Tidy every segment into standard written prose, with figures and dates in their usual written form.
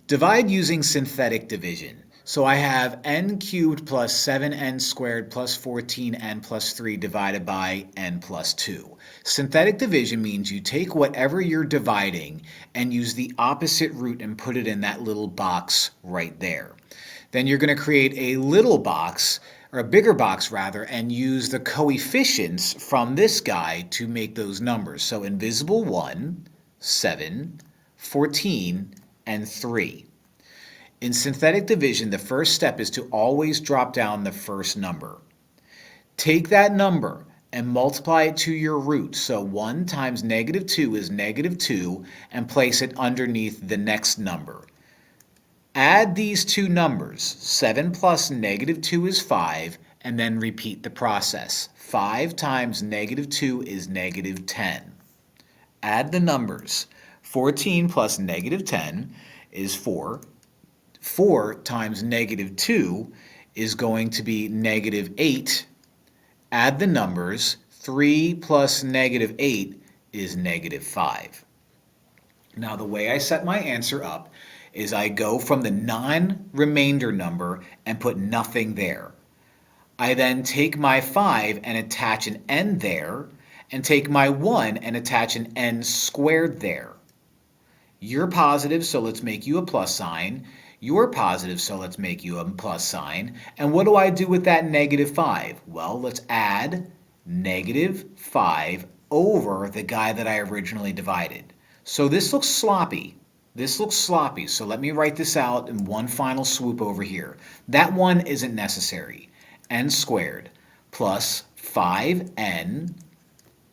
Divide using synthetic division. So I have n cubed plus 7n squared plus 14n plus 3 divided by n plus 2. Synthetic division means you take whatever you're dividing and use the opposite root and put it in that little box right there. Then you're going to create a little box, or a bigger box rather, and use the coefficients from this guy to make those numbers. So invisible 1, 7, 14, and 3. In synthetic division, the first step is to always drop down the first number. Take that number and multiply it to your root. So 1 times negative 2 is negative 2, and place it underneath the next number. Add these two numbers. 7 plus negative 2 is 5, and then repeat the process. 5 times negative 2 is negative 10. Add the numbers. 14 plus negative 10 is 4. 4 times negative 2 is going to be negative 8. Add the numbers. 3 plus negative 8 is negative 5. Now the way I set my answer up is I go from the non-remainder number and put nothing there. I then take my 5 and attach an n there, and take my 1 and attach an n squared there. You're positive, so let's make you a plus sign. You're positive, so let's make you a plus sign. And what do I do with that negative 5? Well, let's add negative 5 over the guy that I originally divided. So this looks sloppy. This looks sloppy, so let me write this out in one final swoop over here. That 1 isn't necessary. N squared plus 5n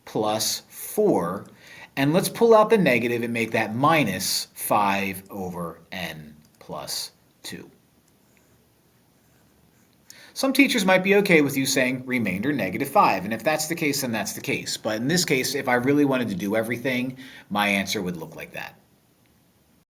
plus 4. And let's pull out the negative and make that minus 5 over n plus 2. Some teachers might be okay with you saying remainder negative 5, and if that's the case, then that's the case. But in this case, if I really wanted to do everything, my answer would look like that.